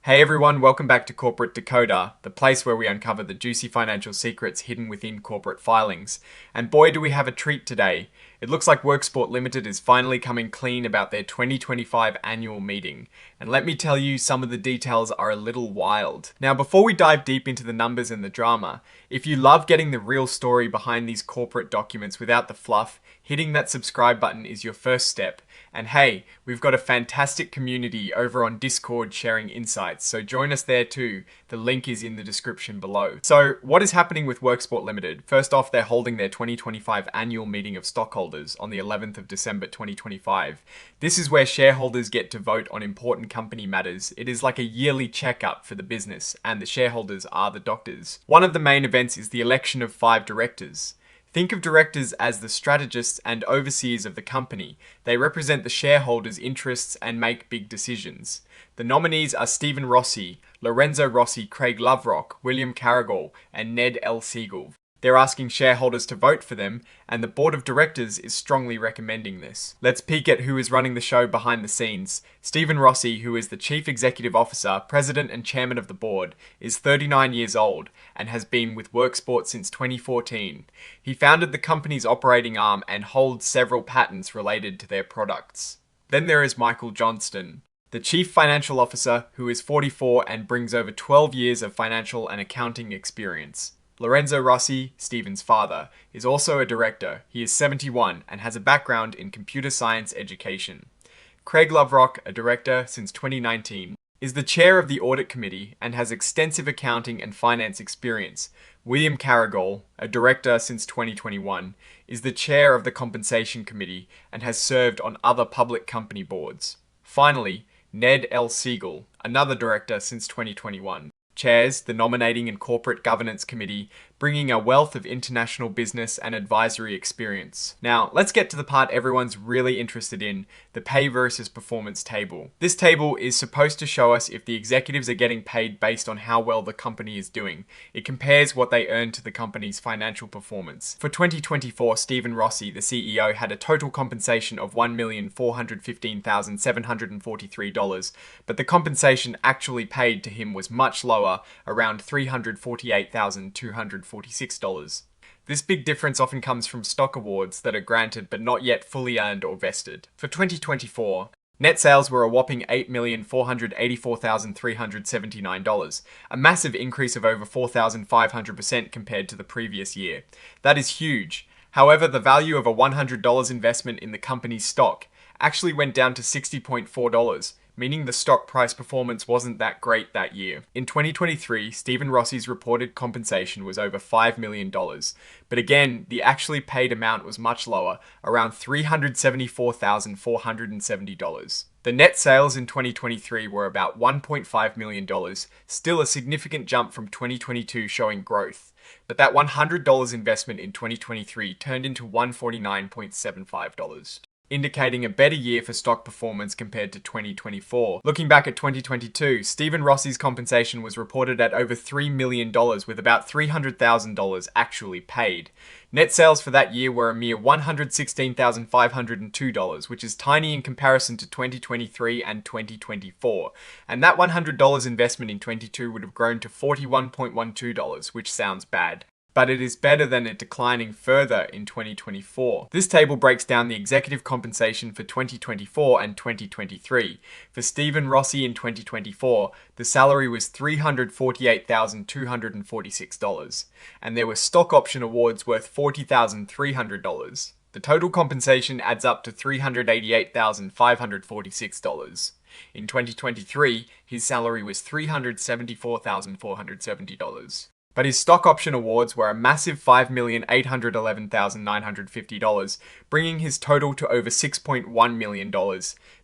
Hey everyone, welcome back to Corporate Decoder, the place where we uncover the juicy financial secrets hidden within corporate filings. And boy, do we have a treat today. It looks like Worksport Ltd is finally coming clean about their 2025 annual meeting. And let me tell you, some of the details are a little wild. Now, before we dive deep into the numbers and the drama, if you love getting the real story behind these corporate documents without the fluff, hitting that subscribe button is your first step. And hey, we've got a fantastic community over on Discord sharing insights, so join us there too. The link is in the description below. So what is happening with Worksport Ltd? First off, they're holding their 2025 annual meeting of stockholders on the 11th of December 2025. This is where shareholders get to vote on important company matters. It is like a yearly checkup for the business, and the shareholders are the doctors. One of the main events is the election of 5 directors. Think of directors as the strategists and overseers of the company. They represent the shareholders' interests and make big decisions. The nominees are Stephen Rossi, Lorenzo Rossi, Craig Loverock, William Carrigal, and Ned L. Siegel. They're asking shareholders to vote for them, and the board of directors is strongly recommending this. Let's peek at who is running the show behind the scenes. Stephen Rossi, who is the Chief Executive Officer, President and Chairman of the Board, is 39 years old and has been with Worksport since 2014. He founded the company's operating arm and holds several patents related to their products. Then there is Michael Johnston, the Chief Financial Officer, who is 44 and brings over 12 years of financial and accounting experience. Lorenzo Rossi, Stephen's father, is also a director. He is 71 and has a background in computer science education. Craig Loverock, a director since 2019, is the chair of the audit committee and has extensive accounting and finance experience. William Carrigal, a director since 2021, is the chair of the compensation committee and has served on other public company boards. Finally, Ned L. Siegel, another director since 2021. Chairs the Nominating and Corporate Governance Committee, bringing a wealth of international business and advisory experience. Now, let's get to the part everyone's really interested in, the pay versus performance table. This table is supposed to show us if the executives are getting paid based on how well the company is doing. It compares what they earn to the company's financial performance. For 2024, Stephen Rossi, the CEO, had a total compensation of $1,415,743, but the compensation actually paid to him was much lower, around $348,246. This big difference often comes from stock awards that are granted but not yet fully earned or vested. For 2024, net sales were a whopping $8,484,379, a massive increase of over 4,500% compared to the previous year. That is huge. However, the value of a $100 investment in the company's stock actually went down to $60.4, meaning the stock price performance wasn't that great that year. In 2023, Stephen Rossi's reported compensation was over $5 million, but again, the actually paid amount was much lower, around $374,470. The net sales in 2023 were about $1.5 million, still a significant jump from 2022 showing growth. But that $100 investment in 2023 turned into $149.75. Indicating a better year for stock performance compared to 2024. Looking back at 2022, Stephen Rossi's compensation was reported at over $3 million with about $300,000 actually paid. Net sales for that year were a mere $116,502, which is tiny in comparison to 2023 and 2024. And that $100 investment in 22 would have grown to $41.12, which sounds bad. But it is better than it declining further in 2024. This table breaks down the executive compensation for 2024 and 2023. For Stephen Rossi in 2024, the salary was $348,246, and there were stock option awards worth $40,300. The total compensation adds up to $388,546. In 2023, his salary was $374,470. But his stock option awards were a massive $5,811,950, bringing his total to over $6.1 million.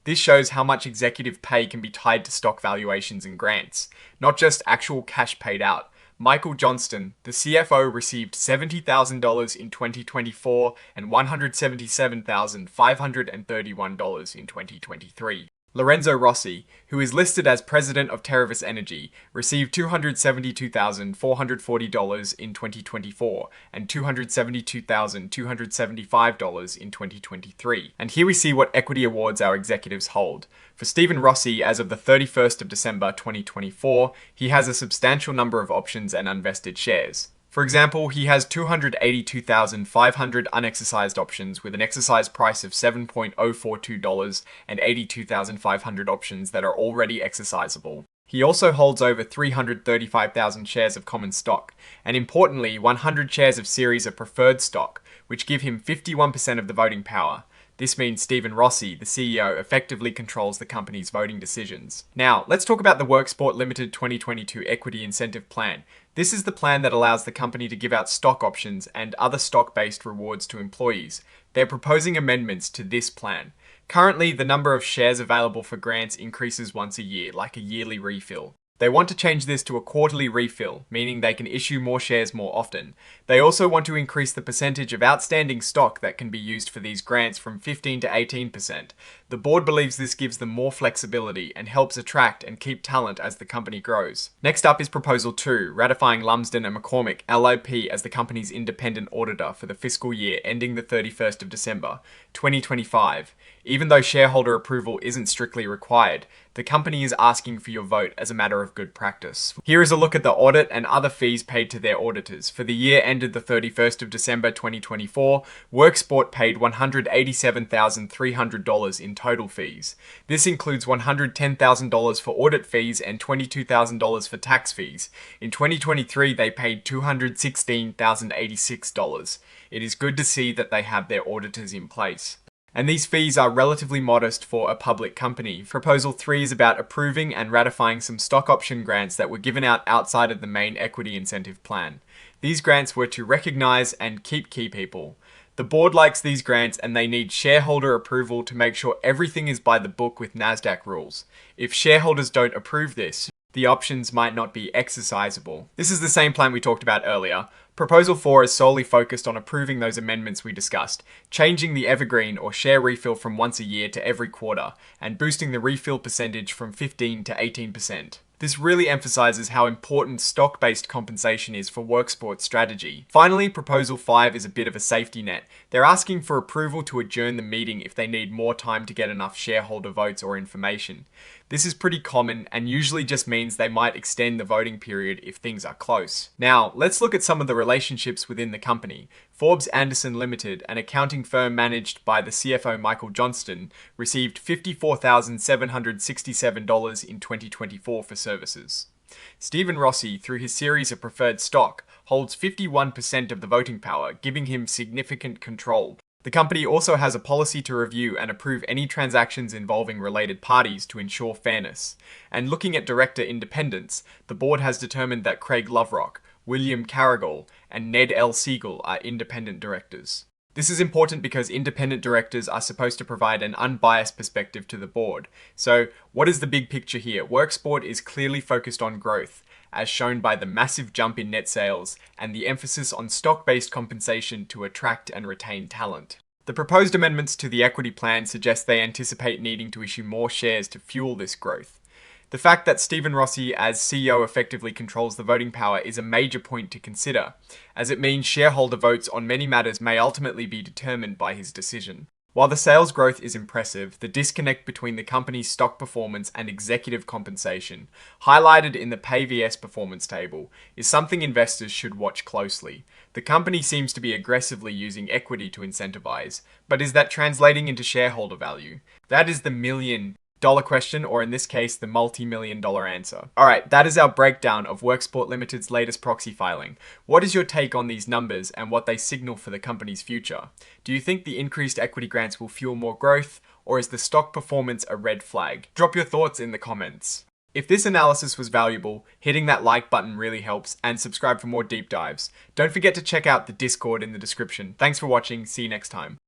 This shows how much executive pay can be tied to stock valuations and grants, not just actual cash paid out. Michael Johnston, the CFO, received $70,000 in 2024 and $177,531 in 2023. Lorenzo Rossi, who is listed as president of Terravis Energy, received $272,440 in 2024 and $272,275 in 2023. And here we see what equity awards our executives hold. For Stephen Rossi, as of the 31st of December 2024, he has a substantial number of options and unvested shares. For example, he has 282,500 unexercised options with an exercise price of $7.042 and 82,500 options that are already exercisable. He also holds over 335,000 shares of common stock, and importantly, 100 shares of series of preferred stock, which give him 51% of the voting power. This means Stephen Rossi, the CEO, effectively controls the company's voting decisions. Now, let's talk about the Worksport Ltd 2022 Equity Incentive Plan. This is the plan that allows the company to give out stock options and other stock-based rewards to employees. They're proposing amendments to this plan. Currently, the number of shares available for grants increases once a year, like a yearly refill. They want to change this to a quarterly refill, meaning they can issue more shares more often. They also want to increase the percentage of outstanding stock that can be used for these grants from 15 to 18%. The board believes this gives them more flexibility and helps attract and keep talent as the company grows. Next up is Proposal 2, ratifying Lumsden and McCormick LLP as the company's independent auditor for the fiscal year ending the 31st of December, 2025. Even though shareholder approval isn't strictly required, the company is asking for your vote as a matter of good practice. Here is a look at the audit and other fees paid to their auditors. For the year ended the 31st of December 2024, Worksport paid $187,300 in total fees. This includes $110,000 for audit fees and $22,000 for tax fees. In 2023, they paid $216,086. It is good to see that they have their auditors in place. And these fees are relatively modest for a public company. Proposal 3 is about approving and ratifying some stock option grants that were given out outside of the main equity incentive plan. These grants were to recognize and keep key people. The board likes these grants and they need shareholder approval to make sure everything is by the book with NASDAQ rules. If shareholders don't approve this, the options might not be exercisable. This is the same plan we talked about earlier. Proposal 4 is solely focused on approving those amendments we discussed, changing the evergreen or share refill from once a year to every quarter, and boosting the refill percentage from 15 to 18%. This really emphasizes how important stock-based compensation is for Worksport's strategy. Finally, Proposal 5 is a bit of a safety net. They're asking for approval to adjourn the meeting if they need more time to get enough shareholder votes or information. This is pretty common and usually just means they might extend the voting period if things are close. Now, let's look at some of the relationships within the company. Forbes Anderson Ltd, an accounting firm managed by the CFO Michael Johnston, received $54,767 in 2024 for services. Stephen Rossi, through his series of preferred stock, holds 51% of the voting power, giving him significant control. The company also has a policy to review and approve any transactions involving related parties to ensure fairness. And looking at director independence, the board has determined that Craig Loverock, William Carrigal, and Ned L. Siegel are independent directors. This is important because independent directors are supposed to provide an unbiased perspective to the board. So, what is the big picture here? Worksport is clearly focused on growth, as shown by the massive jump in net sales and the emphasis on stock-based compensation to attract and retain talent. The proposed amendments to the equity plan suggest they anticipate needing to issue more shares to fuel this growth. The fact that Stephen Rossi as CEO effectively controls the voting power is a major point to consider, as it means shareholder votes on many matters may ultimately be determined by his decision. While the sales growth is impressive, the disconnect between the company's stock performance and executive compensation, highlighted in the PayVS performance table, is something investors should watch closely. The company seems to be aggressively using equity to incentivize, but is that translating into shareholder value? That is the $1,000,000 question, or in this case, the multi-million-dollar answer. Alright, that is our breakdown of Worksport Ltd's latest proxy filing. What is your take on these numbers and what they signal for the company's future? Do you think the increased equity grants will fuel more growth, or is the stock performance a red flag? Drop your thoughts in the comments. If this analysis was valuable, hitting that like button really helps, and subscribe for more deep dives. Don't forget to check out the Discord in the description. Thanks for watching, see you next time.